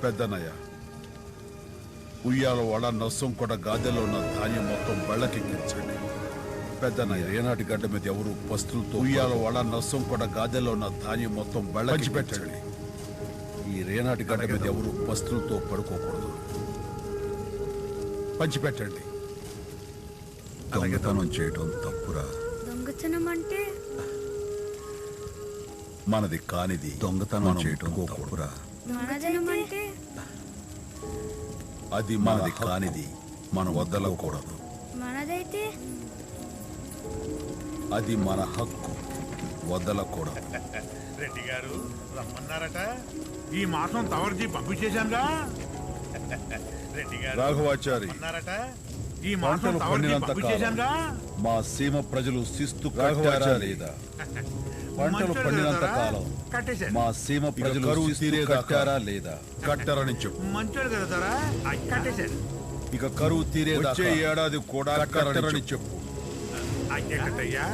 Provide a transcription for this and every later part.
పెద్దనయ్య, ఉయ్యాల వాడ నర్సం కూడా గాదెలో ఉన్న ధాన్యం మొత్తం బళ్ళకెక్కించండి. పెద్దనయ్య, ఏనాటి గడ్డ మీద ఎవరు పస్తులతో ఉయ్యాల వాడ నర్సం కూడా గాదెలో ఉన్న ధాన్యం మొత్తం బళ్ళకెక్కించండి. ఈ రేనాటి గడ్డ మీద ఎవరు పస్తులతో పడుకోకూడదు. పంచిపెట్టండి. దొంగతనం చేయడం తప్పురా. దొంగతనం అంటే మనది కానిది దొంగతనం చేయడం తప్పురా. దొంగతనం అంటే అది మనది కానిది మనం వదలకూడదు. మనదైతే అది మన హక్కు, వదలకూడదు. రెడ్డి గారు రమ్మన్నారట. ఈ మాసం తవర్జీ పంపించేశానుగా. రెడ్డి గారు రాఘవాచారి, అన్నారట. ఈ మాసం పంటలు తవర్జీ పండినంత పంపించేశానుగా. కాలం మా సీమ ప్రజలు శిస్తు కట్టారా లేదా? పంటలు పండినంత కాలం కట్టేశారు. మా సీమ ప్రజలు కరువు తీరేదాకా లేదా? కట్టరని చెప్పు. మంచోడు కదా సారా, కట్టేశారు. ఇక కరువు తీరేదాకా వచ్చే ఏడాది కూడా కట్టరని చెప్పు. అయ్యే కట్టయ్యా.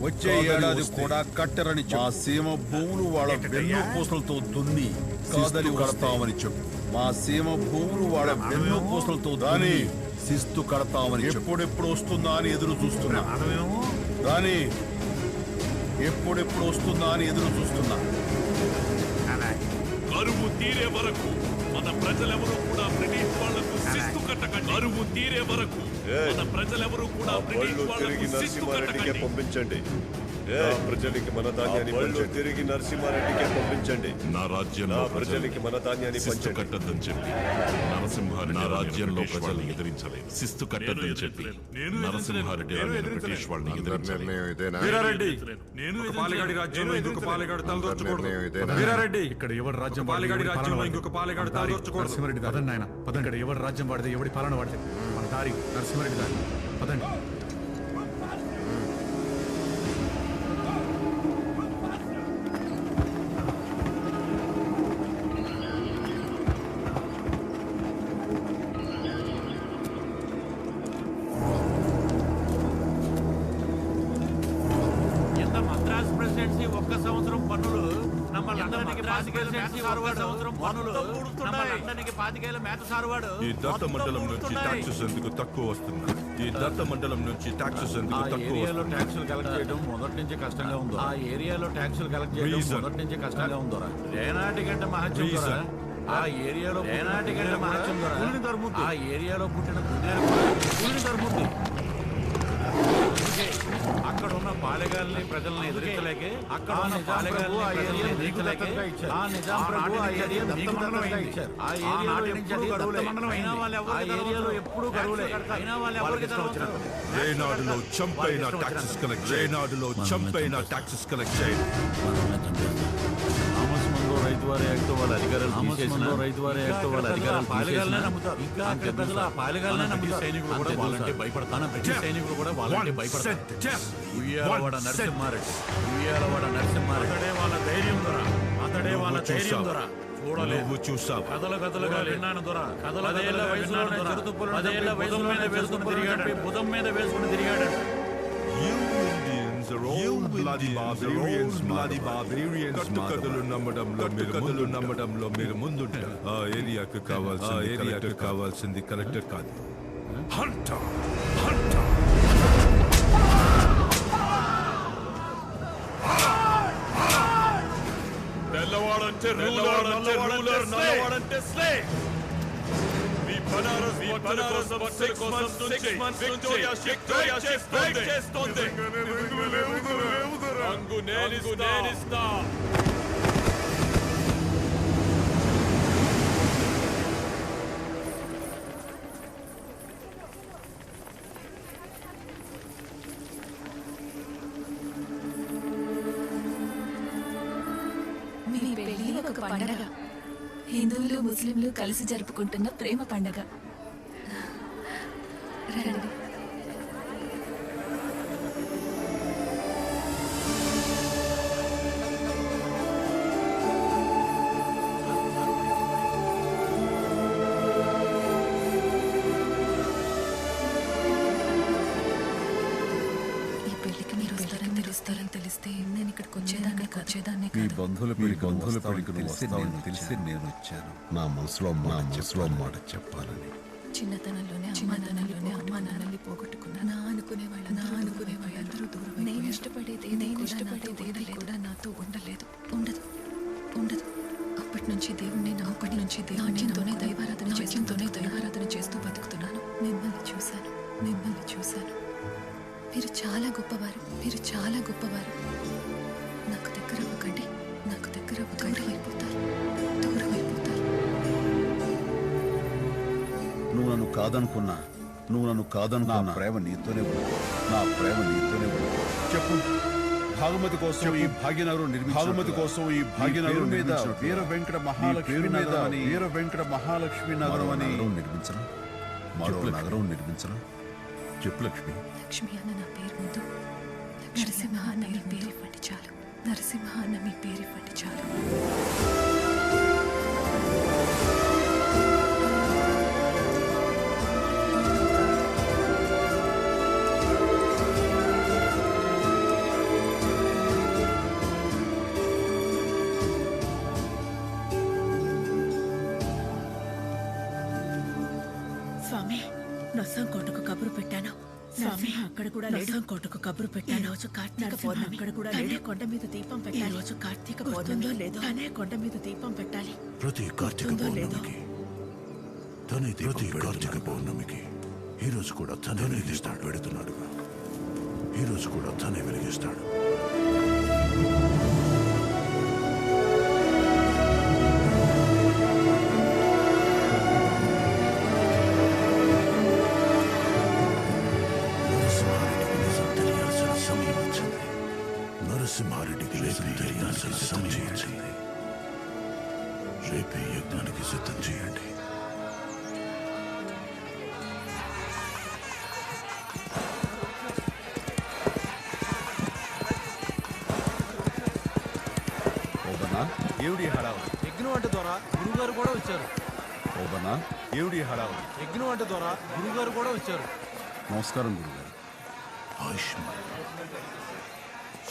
వచ్చే ఏడాది కూడా కట్టరని చెప్పు. మా సీమ భూములు వాళ్ళ వెన్ను పూసలతో దున్ని కాదలి కడతామని చెప్పు. మా సీమ భూములు వాళ్ళ వెన్ను పూసలతో దాని శిస్తు కడతామని ఎప్పుడెప్పుడు వస్తుందా అని ఎదురు చూస్తున్నా. రాని ఎప్పుడెప్పుడు వస్తుందా అని ఎదురు చూస్తున్నా. కరువు తీరే వరకు మన ప్రజలెవరూ కూడా బ్రిటిష్ వాళ్లకు శిస్తు కట్టకండి. కరువు తీరే వరకు మన ప్రజలెవరూ కూడా బ్రిటిష్ వాళ్లకు శిస్తు కట్టకండి. పంపించండి. ప్రజలకి మన ధాన్యాన్ని పంచండి. తిరిగి నరసింహారెడ్డికే పంపించండి. నా రాజ్యంలో ప్రజలకి మన ధాన్యాన్ని శిస్తు కట్టద్దని చెప్పి నరసింహారెడ్డి నా రాజ్యంలో ప్రజల్ని ఎదిరించలేదు. శిస్తు కట్టద్దని చెప్పి నరసింహారెడ్డి బ్రిటిష్ వాళ్ళని ఎదిరించలేదు. వీరారెడ్డి, పాలెగాడి రాజ్యంలో ఇంకొక పాలెగాడు తలదొర్చకూడదు. వీరారెడ్డి, ఇక్కడ ఎవరి రాజ్యం పాలెగాడి రాజ్యంలో ఇంకొక పాలెగాడు తలదొర్చకూడదు. నరసింహారెడ్డి పదండి ఆయన, పదండి. ఇక్కడ ఎవరి రాజ్యం వాడితే ఎవడి పాలన వాడితే మన దారి నరసింహారెడ్డి దారి, పదండి. ఒక్క సంవత్సరం పన్నులు నమ్మల్ని పాతికేల మేత సారువాడు. ఈ దత్త మండలం నుంచి టాక్సెస్ ఎందుకు తక్కువ వస్తుంది? ఈ దత్త మండలం నుంచి టాక్సెస్ ఎందుకు తక్కువ? ఏరియాలో ట్యాక్సులు కలెక్ట్ చేయడం మొదటి నుంచి కష్టంగా ఉందో. ఆ ఏరియాలో ట్యాక్సులు కలెక్ట్ చేయడం మొదటి నుంచి కష్టంగా ఉందో. రేనాటి గంట మహత్యం ద్వారా ఆ ఏరియాలో రేనాటి గంట మహత్యం ద్వారా ఆ ఏరియాలో పుట్టిన పులిని ధర్ముద్ది. అక్కడ ఉన్న పాలెగాల్ని ప్రజల్ని ఎదిరించలేకే, అక్కడ ఉన్న పాలెగాల్ని ప్రజల్ని ఎదిరించలేకే ఆ నిజాం ప్రభు ఆ ఏరియా దత్తమండలం ఇచ్చారు. ఆ ఏరియాలో ఎప్పుడు గడువులే, అయినా వాళ్ళు ఏరియాలో ఎప్పుడు గడువులే, అయినా వాళ్ళు ఎవరికి తరవచ్చు. రేనాడులో చంపైన టాక్సెస్ కలెక్ట్ చేయండి. రేనాడులో చంపైన టాక్సెస్ కలెక్ట్ చేయండి. రైతు వారి యాక్ట్ వాళ్ళ అధికారులు రైతు వారి యాక్ట్ వాళ్ళ అధికారులు పాలెగాలనే నమ్ముతారు. ఇంకా అక్కడ ప్రజలు ఆ పాలెగాలనే నమ్ముతారు. సైనికులు కూడా వాళ్ళంటే భయపడతాను. బ్రిటిష్ సైనికులు కూడా వాళ్ళంటే భయపడతారు. ఉయ్యాలవాడ నరసింహారెడ్డి, ఉయ్యాలవాడ నరసింహారెడ్డి అతడే వాళ్ళ ధైర్యం దొర, అతడే వాళ్ళ ధైర్యం దొర. చూడలేదు, చూసావు. కథలు కథలుగా విన్నాను దొర. కథల వయసులో పదేళ్ల వయసు మీద వేసుకుని తిరిగాడు, బుధం మీద వేసుకుని తిరిగాడు. నమ్మడంలో మీరు ముందుంటారు. ఆ ఏరియాకు కావాల్సింది కలెక్టర్ కాదు, హంటర్. తెల్లవాడంటే రూలర్, నల్లవాడంటే స్లేవ్. బనారస్ కోసం 6 months నుంచి విక్టోరియా షిప్ చేస్తోంది. రంగు నేనిస్తా. మీ పెళ్లి ఒక పండగ. హిందువులు ముస్లింలు కలిసి జరుపుకుంటున్న ప్రేమ పండగ. రండి. ఈ పెళ్లికి మీరు వస్తారని తెలిస్తే నేను ఇక్కడికి వచ్చేదాన్ని కాదు. వచ్చేదాన్ని మీ కాదు. బంధువుల పెళ్లికి తెలిసి నేను వచ్చాను. నా మనసులో మాట చెప్పాలని. చిన్నతనంలోనే అమ్మా నాన్నల్ని పోగొట్టుకున్నా. నా అనుకునే వాళ్ళందరూ దూరం. నేను ఇష్టపడేది కూడా నాతో ఉండలేదు, ఉండదు. అప్పటి నుంచి దేవుణ్ణి నాట్యంతోనే దైవారాధన చేస్తూ బతుకుతున్నాను. మిమ్మల్ని చూశాను. మీరు చాలా గొప్పవారు. నాకు దగ్గర అవ్వకండి. దూరం అయిపోతారు. నువ్వు నన్ను కాదనుకున్నా నా ప్రేమ నీతోనే ఉంది. చెప్పు, భాగమతి కోసం ఈ భాగ్యనగరం మీద వీర వెంకట మహాలక్ష్మి నగరం అని నిర్మించరా? మరో నగరం నిర్మించరా? చెప్పు లక్ష్మి. లక్ష్మి అన్న నా పేరు ముందు నరసింహ అన్న మీ పేరు ఇవ్వండి చాలు. స్వామి, నొస్సం కోటకు కబురు పెట్టాను. స్వామి, అక్కడ కూడా లేడు. కోటకు కబురు పెట్టాను. రోజు కార్తీక పౌర్ణమి. అక్కడ కూడా లేడు. కొండ మీద దీపం పెట్టాలి. రోజు కార్తీక పౌర్ణమి లేదు. అనే కొండ మీద దీపం పెట్టాలి. ప్రతి కార్తీక పౌర్ణమికి ఈ రోజు కూడా తనే వెలిగిస్తాడు. పెడుతున్నాడుగా ఈ రోజు కూడా తనే వెలిగిస్తాడు. నరసింహారెడ్డికి నిజం తెలియాల్సిన సమయం వచ్చింది. రేపే యజ్ఞానికి సిద్ధం చేయండి. ఏమిటి హడావు? యజ్ఞం అంటే ద్వారా గురుగారు కూడా వచ్చారు. ఏమిటి హడావు? యజ్ఞం అంటే ద్వారా గురుగారు కూడా వచ్చారు. నమస్కారం గురుగారు. ఆయుష్మాన్.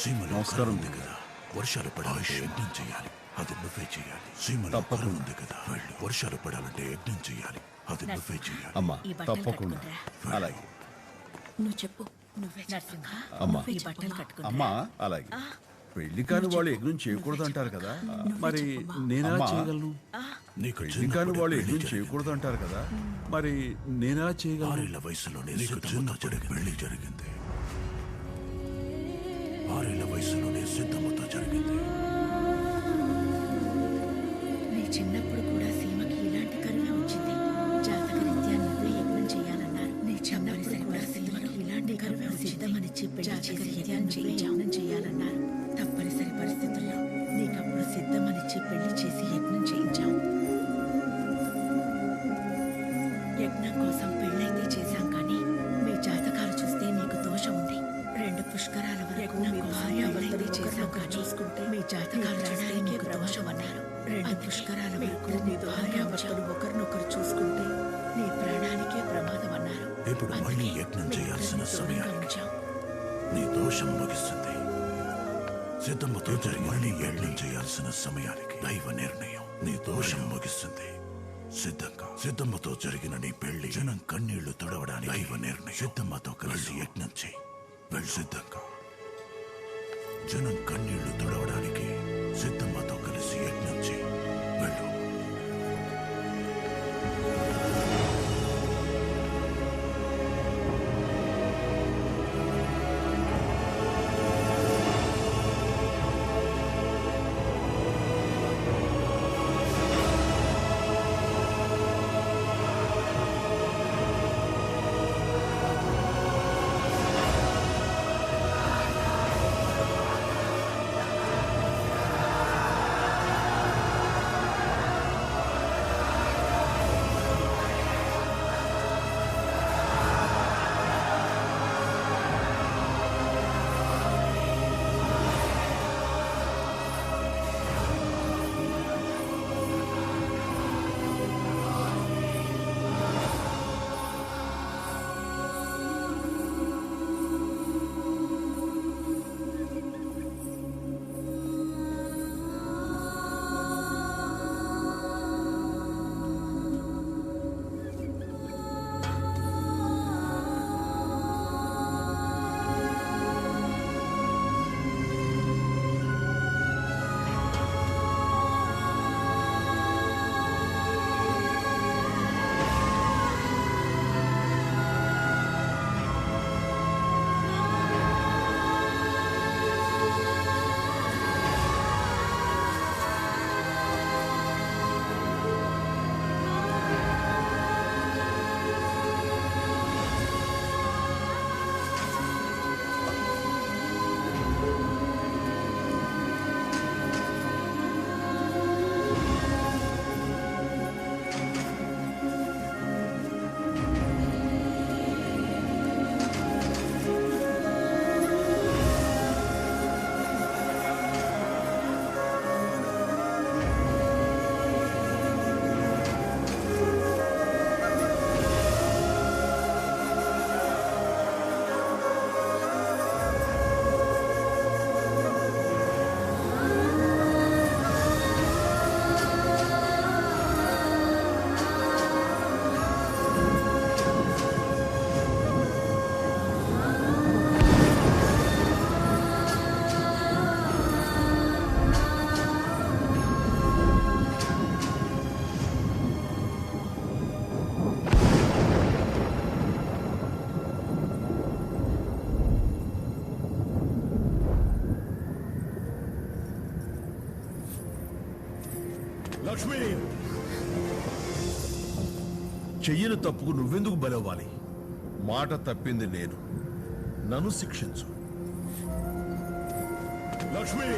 సీమలో నమస్కారం ఉంది కదా, వర్షాలు పడాలంటే యజ్ఞం చేయాలి, అది నువ్వే చేయాలి. సీమలో కరువు ఉంది కదా, వర్షాలు పడాలంటే యజ్ఞం చేయాలి, అది నువ్వే చేయాలి. అమ్మా తప్పకుండా. అలాగే. నువ్వు చెప్పు. నువ్వే నరసింహ. అమ్మా ఈ బట్టలు కట్టుకున్నా. అమ్మా అలాగే. పెళ్లి కాని వాళ్ళు యజ్ఞం చేయకూడదు అంటారు కదా, మరి నేనెలా చేయగలను? పెళ్లి కాని వాళ్ళు యజ్ఞం చేయకూడదు అంటారు కదా, మరి నేనెలా చేయగలను? 6 ఏళ్ల వయసులోనే పెళ్లి జరిగింది. 6 ఏళ్ల వయసులోనే సిద్ధమ్మతో జరిగింది. నీ చిన్నప్పుడు కూడా సీమకి ఇలాంటి కరువే వచ్చింది. జాతకరీత్యా నువ్వే యజ్ఞం చేయాలన్నారు. నీ చిన్నప్పుడు కూడా సీమకి ఇలాంటి కరువే సిద్ధమనిచ్చి జాతకరీత్యా నువ్వే యజ్ఞం చేయాలన్నారు. తప్పనిసరి పరిస్థితుల్లో నీకప్పుడు సిద్ధమనిచ్చి పెళ్లి చేసి యజ్ఞం చేయించాం. యజ్ఞం కోసం పెళ్ళైతే చేశాం, కానీ మీ జాతకాలు చూస్తే నీకు దోషం ఉంది. 2 పుష్కరాల వరకు మీ భార్యాభర్తలు చేశాం, చూసుకుంటే మీ జాతకాలు చూస్తే మీకు దోషం అన్నారు. 2 పుష్కరాల వరకు మీ భార్యాభర్తలు ఒకరినొకరు చూసుకుంటే నీ ప్రాణానికే ప్రమాదం అన్నారు. ఇప్పుడు మళ్ళీ యజ్ఞం చేయాల్సిన సమయానికి నీ దోషం ముగిస్తుంది. సిద్ధమ్మతో జరిగి మళ్ళీ యజ్ఞం చేయాల్సిన సమయానికి దైవ నిర్ణయం నీ దోషం ముగిస్తుంది. సిద్ధమ్మతో జరిగిన నీ పెళ్లి జనం కన్నీళ్లు తుడవడానికి దైవ నిర్ణయం. సిద్ధమ్మతో కలిసి యజ్ఞం చేయి. వెళ్ళి సిద్ధంగా జనం కన్నీళ్లు తుడవడానికి సిద్ధమ్మతో కలిసి యజ్ఞం చేయి. వెళ్ళు. లక్ష్మి, చెయ్యని తప్పుకు నువ్వెందుకు బలవ్వాలి? మాట తప్పింది నేను, నన్ను శిక్షించు. లక్ష్మి,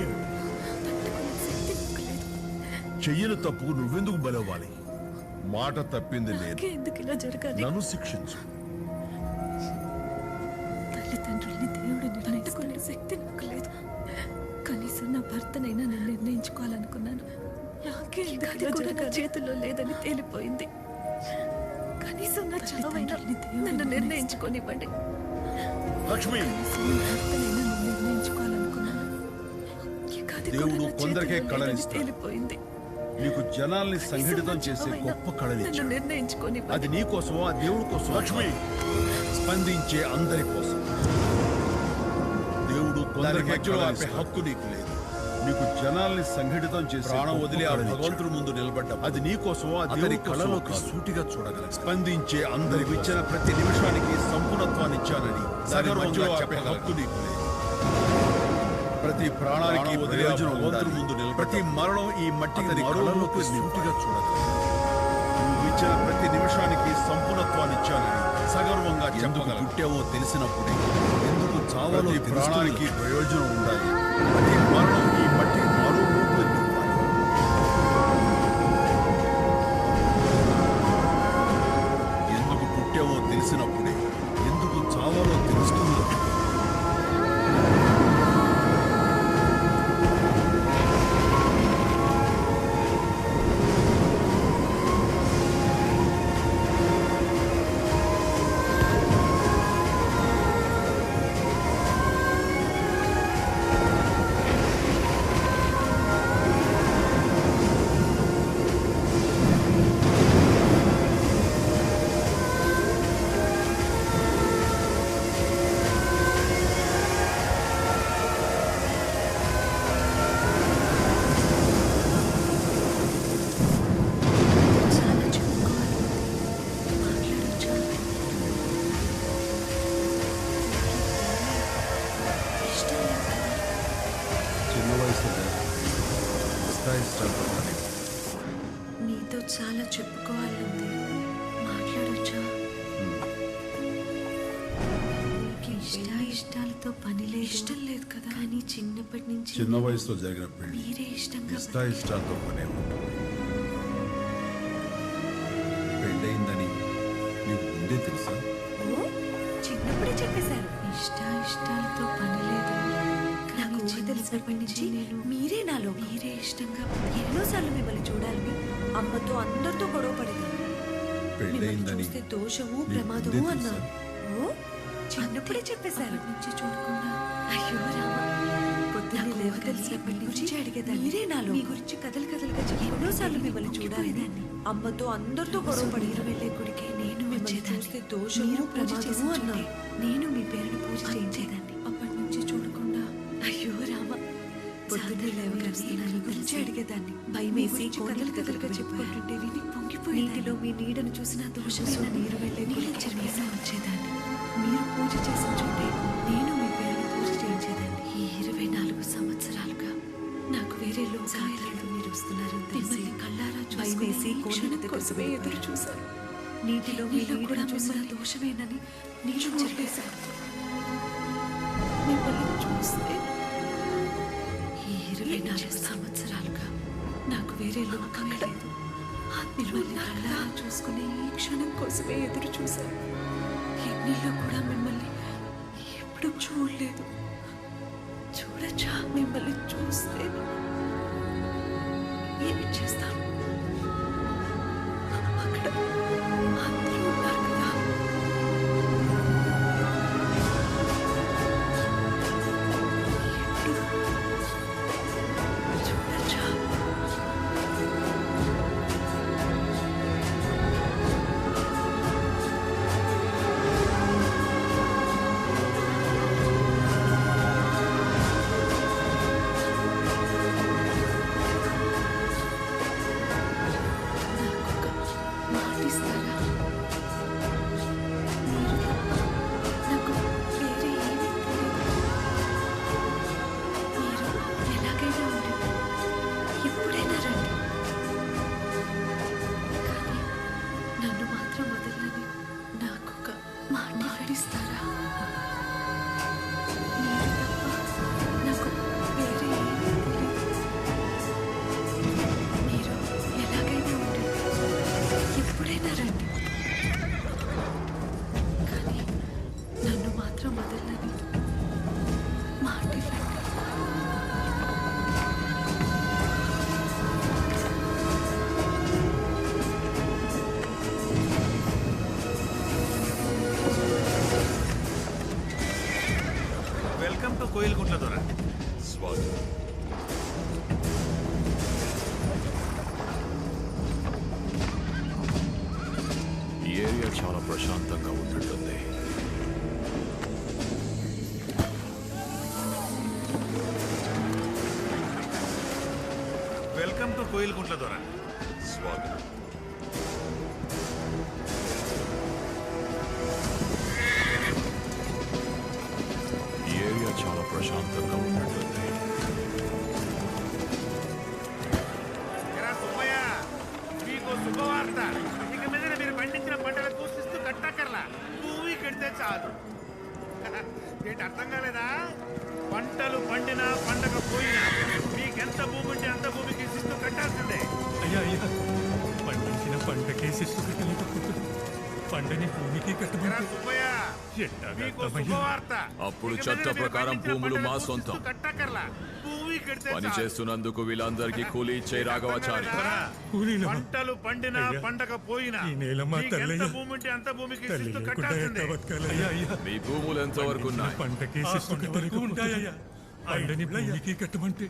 చెయ్యని తప్పుకు నువ్వెందుకు బలవ్వాలి? మాట తప్పింది నేను, ఎందుకు ఇలా జరగాలి? నన్ను శిక్షించు. తల్లిదండ్రుల్ని దేవుడు నిర్ణయించుకునే శక్తి నాకు లేదు. కనీసం నా భర్తనైనా నేను నిర్ణయించుకోవాలనుకున్నాను. నాకే అది కూడా నా చేతుల్లో లేదని తేలిపోయింది. కనీసం నా చావైనా నన్ను నిర్ణయించుకోనివ్వండి. లక్ష్మి, భర్తనైనా నేను నిర్ణయించుకోవాలనుకున్నాను. దేవుడు కొందరికే కళనిస్తాడు. తేలిపోయింది. నీకు జనాల్ని సంఘటితం చేసే గొప్ప కళనిచ్చాడు. నిర్ణయించుకోనివ్వండి. అది నీ కోసమో, ఆ దేవుడి కోసం? లక్ష్మి, స్పందించే అందరి కోసం. దేవుడు కొందరికి మధ్యలో ఆపే హక్కు నీకు లేదు. నీకు జనాల్ని సంఘటితం చేసి ప్రాణం వదిలి ఆ భగవంతుడి ముందు నిలబడ్డ, అది నీ కోసమో, ఆ దేవుడి కళలోకి సూటిగా చూడగల. స్పందించే అందరికి ఇచ్చిన ప్రతి నిమిషానికి సంపూర్ణత్వాన్ని ఇచ్చానని సగర్వంగా చెప్పే హక్కు నీకు లేదు. ప్రతి ప్రాణానికి ప్రయోజనం భగవంతుడి ముందు నిలబడి, ప్రతి మరణం ఈ మట్టికి కళలోకి సూటిగా చూడగల. నువ్వు ఇచ్చిన ప్రతి నిమిషానికి సంపూర్ణత్వాన్ని ఇచ్చానని సగర్వంగా చెప్పగల. పుట్టావో తెలిసినప్పుడే, ఎందుకు చావలో ప్రాణానికి ప్రయోజనం ఉండాలి. ప్రతి మరణం ఈ మట్టికి మరో రూపుని నింపాలి. ఎందుకు పుట్టావో తెలిసినప్పుడే, ఎందుకు చావాలో తెలుస్తుందో. నీతో చాలా చెప్పుకోవాలండి. మాట్లాడొచ్చా? ఇష్టాలతో పని లేదు. ఇష్టం లేదు కదా, కానీ చిన్నప్పటి నుంచి చిన్న వయసులో జరిగిన పెళ్లి మీరే ఇష్టంగా ఇష్టాలతో పనే ఉంటుంది. పెళ్ళయిందని నీకు ముందే తెలుసా? చిన్నప్పుడే చెప్పేశారు. ఇష్టాలతో పని లేదు, నాకు తెలిసినప్పటి నుంచి మీరే ఇష్టంగా. ఎన్నోసార్లు మిమ్మల్ని చూడాలని అమ్మతో అందరితో గొడవ పడేదాన్ని. పెళ్ళయిందని చూస్తే దోషము ప్రమాదము అన్నారు. చిన్నప్పుడే చెప్పేశారు. నుంచి చూడకుండా అయ్యో రామ, పొద్దున్నే లేవ తెలిసినప్పటి నుంచి అడిగేదాన్ని. మీరే నాలో మీ గురించి కథలుగా చెప్పి ఎన్నోసార్లు మిమ్మల్ని చూడాలేదాన్ని. అమ్మతో అందరితో గొడవ పడి వెళ్ళే గుడికి నేను మిమ్మల్ని చూస్తే దోషము ప్రమాదము అన్నారు. నేను మీ పేరును పూజ చేయించేదాన్ని. అప్పటి నుంచి చూడకుండా అయ్యో రామ, పొద్దున్నే లేవగానే గురించి అడిగేదాన్ని. భయమేసి కథలుగా చెప్పుకుంటుంటే విని పొంగిపోయి నీటిలో మీ నీడను చూసిన దోషమైన నీరు వెళ్ళే చెరివేసి వచ్చేదాన్ని. మీరు పూజ చేసిన చోటే నేను మీ పేరును పూజ చేయించేదాన్ని. ఈ 24 సంవత్సరాలుగా నాకు వేరే లోకాయలలో మీరు వస్తున్నారు మిమ్మల్ని కళ్ళారా భయమేసి కోణత కోసమే ఎదురు చూశారు. నీటిలో మీ నీడను చూసిన దోషమేనని నేను చెప్పేశాను. మిమ్మల్ని చూస్తే ఈ 24 సంవత్సరాలుగా నాకు వేరే లోకం లేదు. మిమ్మల్ని కళ్ళారా చూసుకునే ఈ క్షణం కోసమే ఎదురు చూశాను. యజ్ఞంలో కూడా మిమ్మల్ని ఎప్పుడు చూడలేదు. చూడచ్చా? మిమ్మల్ని చూస్తే ఏమి చేస్తాను? అక్కడ అందరూ ఉన్నారు కదా. ఎప్పుడు చూడచ్చా? మాటిస్తాను. చాలా ప్రశాంతంగా ఉన్నట్టుంది. వెల్కమ్ టు కోయిల్కుంట్ల దొర. స్వాగతం. ఈ ఏరియా చాలా ప్రశాంతంగా ఉన్నట్టుంది. ఎరా సుబ్బయ్య, మీకు శుభవార్త. ఇక మీద మీరు పండించిన పంటలకు శిస్తు కట్టక్కర్లా, పువ్వు కడితే చాలు. ఏంటి అర్థం కాలేదా? పంటలు పండినా పండగ పోయినా మీకెంత భూమి ఉంటే అంత భూమికి శిస్తు కట్టాల్సిందే. అయ్యా అయ్యా, పండించిన పంటకే శిస్తు కట్టలేకపోతుంది, పండని భూమికి ఎరా సుబ్బయ్య, మీకు శుభవార్త. అప్పుడు ఇక మీద చట్ట మీరు ప్రకారం పండించిన భూములు మా పంటలకు సొంతం. శిస్తు కట్టక్కర్లా, పువ్వు కడితే పని చాలు. చేస్తున్నందుకు వీళ్ళందరికీ కూలీ ఇచ్చే రాఘవాచారి. పంటలు పండినా పండగ పోయినా మీకెంత భూమి ఉంటే అంత భూమికి శిస్తు కట్టాల్సిందే. మీ భూములు ఎంత వరకు ఉన్నాయి? పంటకే శిస్తు కట్టలేకుంటాయా, పండని భూమికి కట్టమంటే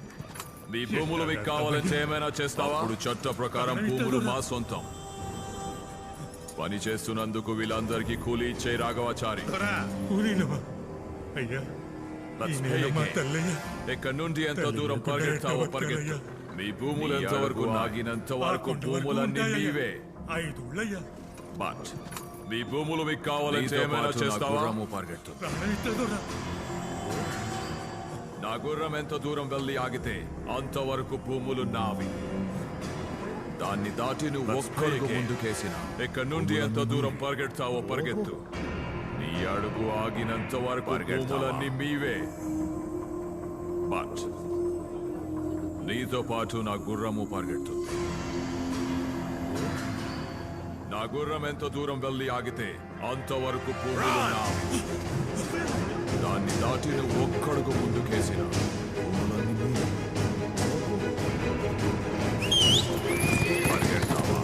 మీ భూములు మీకు కావాలంటే ఏమైనా చేస్తావా? అప్పుడు చట్ట ప్రకారం భూములు మా సొంతం. పని చేస్తున్నందుకు వీళ్ళందరికీ కూలీ ఇచ్చే రాఘవాచారి. కూలీలమా? అయ్యా, ఎక్కడి నుండి ఎంత దూరం పరిగెత్తావో పరిగెత్తు. మీ భూములు ఎంత వరకు ఆగినంత వరకు భూములన్నీ మీవే. బట్ మీ భూములు మీకు కావాలంటే ఏమైనా చేస్తావా? పరిగెత్తు. నా గుర్రం ఎంత దూరం వెళ్ళి ఆగితే అంతవరకు భూములు నావి. దాన్ని దాటి నువ్వు ఒక్కడుగు ముందుకేసిన ఎక్కడి నుండి ఎంత దూరం పరిగెడతావో పరిగెత్తు. నీ అడుగు ఆగినంత వరకు భూములన్నీ మీవే. బట్ నీతో పాటు నా గుర్రము పరిగెడుతుంది. నా గుర్రం ఎంత దూరం వెళ్ళి ఆగితే అంతవరకు భూములు నావి. దాన్ని దాటి నువ్వు ఒక్కడుగు ముందుకేసిన భూములన్నీ మీవే. పరిగెడతావా?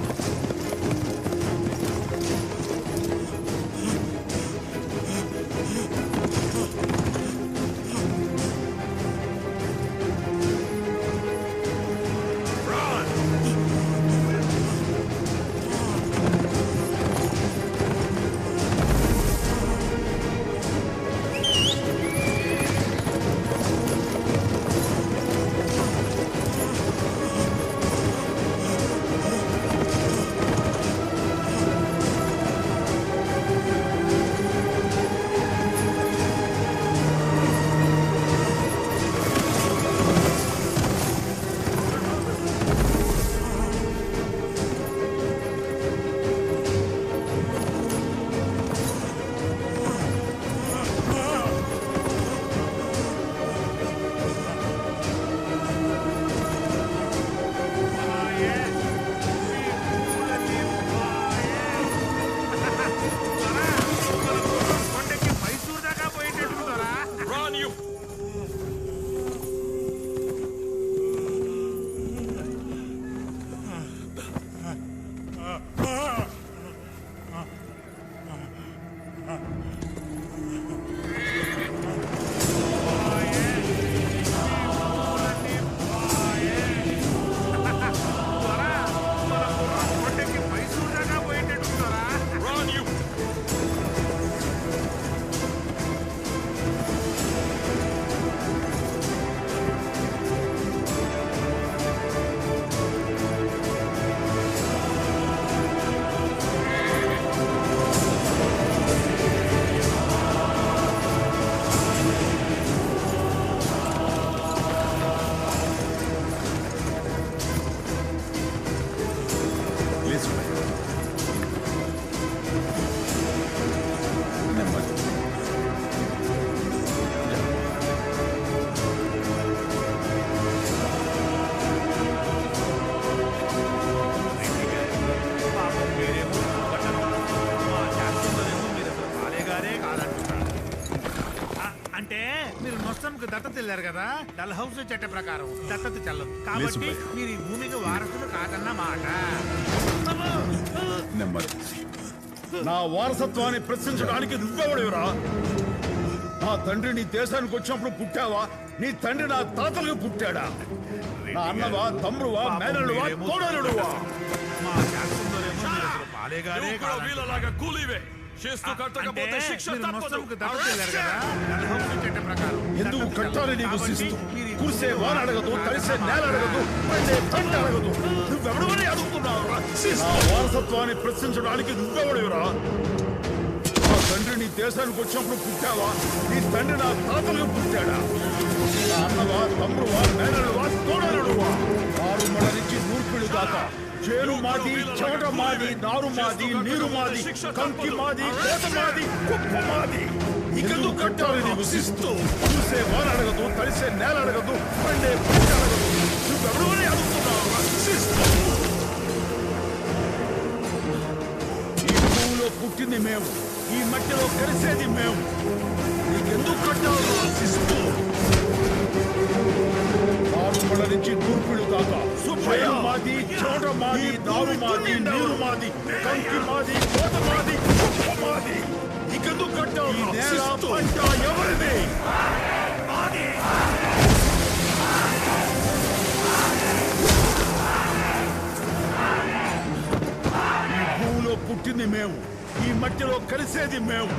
దత్తత వెళ్ళారు కదా, డల్ హౌస్ చట్ట ప్రకారం దత్తత చెల్లదు. కాబట్టి మీరు ఈ భూమికి వారసులు కాదన్న మాట. నెమ్మది. నా వారసత్వాన్ని ప్రశ్నించడానికి నువ్వెవడేవరా? నా తండ్రి నీ దేశానికి వచ్చినప్పుడు పుట్టావా? నీ తండ్రి నా తాతలకు పుట్టాడా? నా అన్నవా తమ్ముడువా మేనలువా తోడలుడువా మా చేస్తుందోరేమో మీరు అసలు పాలేగారే నువ్వు కూడా వీళ్ళలాగా కూలీవే. శిస్తు కట్టకపోతే శిక్ష తప్పదు. ఎందుకు కట్టాలి నీకు శిస్తు? కురిసే వాన అడగదు, తడిసే నేల అడగదు, పండే పంట అడగదు. నువ్వెవడమని అడుగుతున్నావు? నా వారసత్వాన్ని ప్రశ్నించడానికి నువ్వెవడేవరా? నా తండ్రి నీ దేశానికి వచ్చినప్పుడు పుట్టావా? నీ తండ్రి నా తాతలకు పుట్టాడా? నా అన్నవా తమ్ముడువా మేనలువా తోడలుడువా? ఆరుమడ నుంచి నూర్పిడు దాకా చేను మాది, చెమట మాది, నారు మాది, నీరు మాది, కంకి మాది, కోత మాది, కుప్ప మాది. ఇంకెందుకు కట్టాలి నీకు శిస్తు? చూసే వాన అడగదు, తడిసే నేల అడగదు, పండే పంట అడగదు. నువ్వెవడమని అడుగుతున్నావు? శిస్తు. ఈ భూమిలో పుట్టింది మేము, ఈ మట్టిలో కలిసేది మేము. నీకెందుకు కట్టాలి శిస్తు? ఆరుమడ నుంచి నూర్పిడు దాకా చేను మాది, చోట మాది, నారు మాది, నీరు మాది, కంకి మాది, కోత మాది, కుప్ప మాది. ఇంకెందుకు కట్టావు? ఈ నేల పంట ఎవరిది? ఈ భూమిలో పుట్టింది మేము, ఈ మట్టిలో కలిసేది మేము.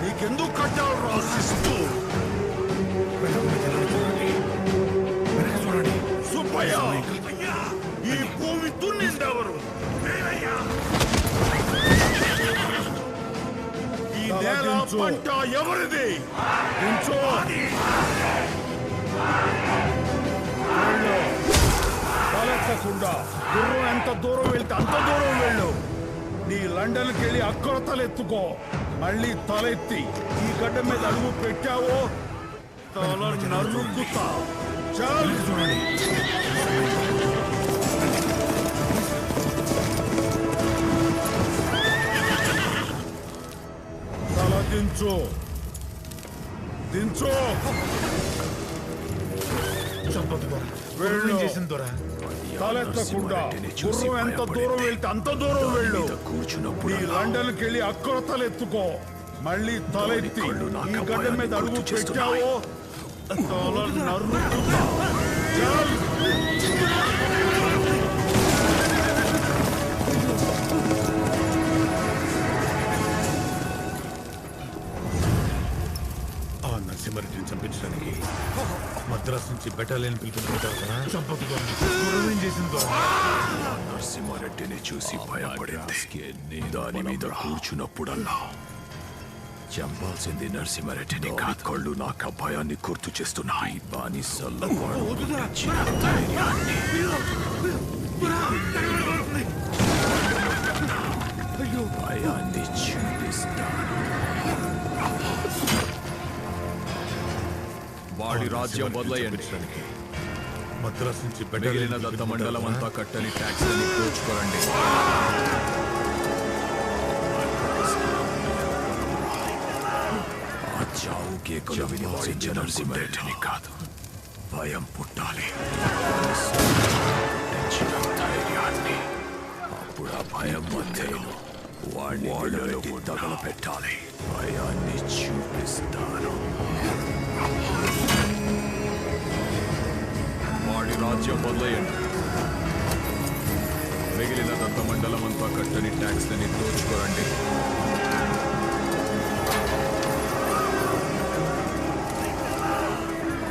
నీకెందుకు కట్టావు రాసిస్తూ? సుబ్బయ్య, ఈ భూమి దున్నిందెవరు? ఈ నేల పంట ఎవరిది? తలెత్తకుండా గుర్రం ఎంత దూరం వెళ్తే అంత దూరం వెళ్ళు. నీ లండన్కి వెళ్ళి అక్కడ తలెత్తుకో. మళ్ళీ తలెత్తి ఈ గడ్డ మీద అడుగు పెట్టావో తల నరుకుతా. చాలు చూడండి. తల దించు, దించు. చేసిన దొర తలెత్తకుండా గుర్రం ఎంత దూరం వెళ్తే అంత దూరం వెళ్ళు. నీ లండన్కి వెళ్ళి అక్కడ తలెత్తుకో. మళ్ళీ తలెత్తి ఈ గడ్డ మీద అడుగు పెట్టావో తల నరుకుతా. చాలు. నరసింహారెడ్డిని చంపించడానికి మద్రాసు నుంచి బెటాలియన్ పిలిపించుకుంటారు కదా. చేసిందో నరసింహారెడ్డిని చూసి భయపడింది. దాని మీద కూర్చున్నప్పుడల్లా చంపాల్సింది నరసింహారెడ్డిని కాదు. కళ్ళు నాకు ఆ భయాన్ని గుర్తు చేస్తున్నాయి. బానిసల్లో భయాన్ని చూపిస్తాను. వాడి రాజ్యం వదిలేయండి. మద్రాసు నుంచి మిగిలిన దత్త మండలం అంతా కట్టని ట్యాక్స్ దోచుకోరండి. ఆ చావు కేకలు వినిపించే నరసింహారెడ్డిని కాదు, భయం పుట్టాలి. ధైర్యాన్ని అప్పుడు ఆ భయం మధ్యలో వాడిని తగలపెట్టాలి. భయాన్ని చూపిస్తాను. వాడి రాజ్యం వదిలేయండి. మిగిలిన దత్త మండలం అంతా కట్టని ట్యాక్స్ ని దోచుకోరండి.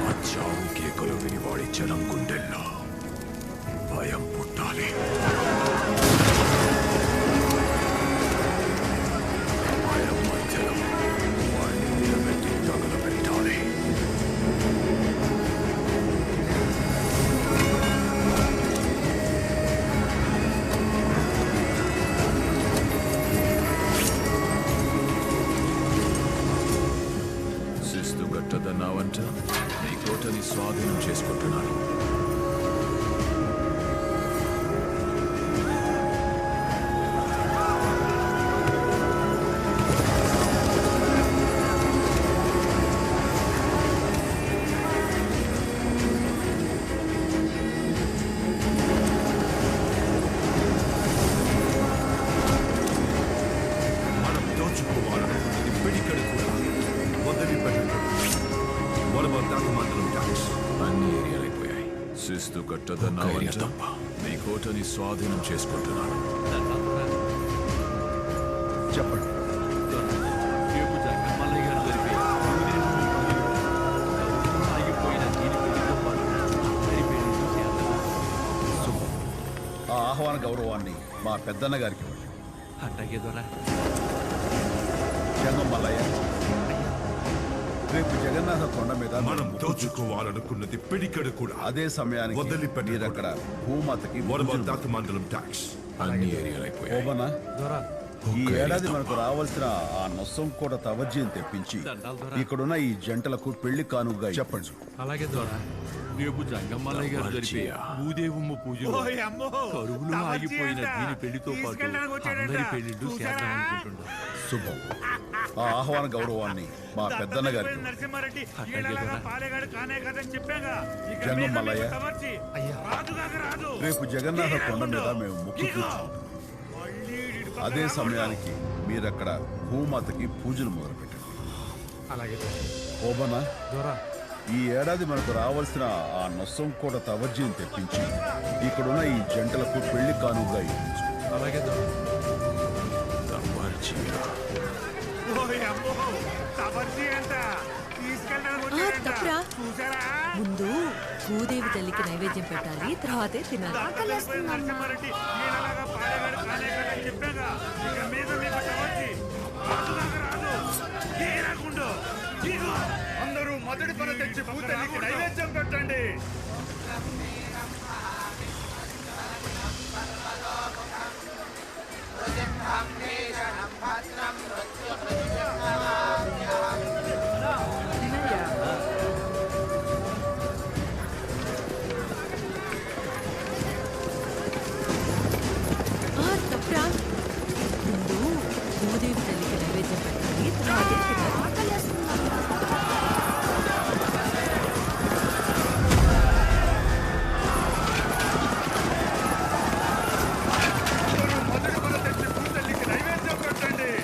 ఆ చావు కేకలు విని వాడి జనం గుండెల్లో భయం పుట్టాలి. భయం మధ్యలో వాడిని నిలబెట్టి తగలబెట్టాలి. శిస్తు కట్టదన్నావంట. నీ కోటని స్వాధీనం చేసుకుంటున్నాను. కాదన్నావంటే నీ కోటని స్వాధీనం చేసుకుంటున్నాను. చెప్పండి. రేపు జంగమల్లయ్య గారు జరిపే ఆగిపోయిన దీని పెళ్లితో పాటు అందరి పెళ్లిళ్ళు చేద్దాం. శుభం. ఆ ఆహ్వాన గౌరవాన్ని మా పెద్దన్న గారికి ఇవ్వండి. అట్టగే ద్వారా జంగమల్లయ్య, రేపు జగన్నాథ కొండ మీద మనం దోచుకోవాలనుకున్నది పిడికెడు కూడా. అదే సమయానికి వదిలిపెట్టకూడదు. మీరు అక్కడ భూమాతకి మండలం ట్యాక్స్ అన్ని ఏరియాలు అయిపోయాయి. ఓబనా, ఈ ఏడాది మనకు రావాల్సిన ఆ నొస్సం కూడా తవజ్జీని తెప్పించి ఇక్కడున్న ఈ జంటలకు పెళ్లి కానుకగా చెప్పండి. అలాగే ద్వారా రేపు జంగమల్లయ్య గారు జరిపే భూదేవమ్మ పూజలు ఓయ్ అమ్మో, కరువులు తమర్చి ఆగిపోయిన అంట. దీని పెళ్లితో పాటు తీసుకెళ్ళడానికి వచ్చాడంట. అందరి పెళ్లిళ్ళు చూసారా? చేద్దామనుకుంటున్నాం. శుభం. ఆ ఆహ్వాన గౌరవాన్ని మా పెద్దన్న గారికి ఇవ్వండి. నరసింహారెడ్డి అట్టగే ఈడలాగా కదా. పాలేగాడు కానే కాదని చెప్పాగా. ఇక జంగం మీద మల్లయ్య. మీకు తమర్చి. రాజుగాక రాజు. రేపు జగన్నాథ కొండ మీద మేము ముక్కు ఇగో. కూర్చున్నాం. మళ్ళీ ఈడు అదే పక్కన సమయానికి మీరక్కడ భూమాతకి పూజలు మొదలుపెట్టండి. అలాగే ఓబనా, ద్వారా ఈ ఏడాది మనకు రావాల్సిన ఆ నొస్సం కూడా తవజ్జీని తెప్పించి ఇక్కడున్న ఈ జంటలకు పెళ్లి కానుకగా ఇవ్వచ్చు. అలాగే ద్వారా ఓయ్ అమ్మో, తమర్చి అంట. తీసుకెళ్ళడానికి వచ్చాడంట. తప్పురా. చూసారా? ముందు భూదేవి తల్లికి నైవేద్యం పెట్టాలి, తర్వాతే తినాలి. నరసింహారెడ్డి ఈడలాగా పాలేగాడు కానే కాదని చెప్పాగా. ఇక మీద మీకు తమర్చి. రాజుగాక రాజు. ఏ రాకుండు. ఇగో. అందరూ మొదటి పని తెచ్చి భూతల్లికి నైవేద్యం పెట్టండి. తప్పురా. ముందు భూదేవి తల్లికి నైవేద్యం పెట్టాలి, తర్వాతే తినాలి. అందరూ మొదటి పని తెచ్చి భూతల్లికి నైవేద్యం పెట్టండి.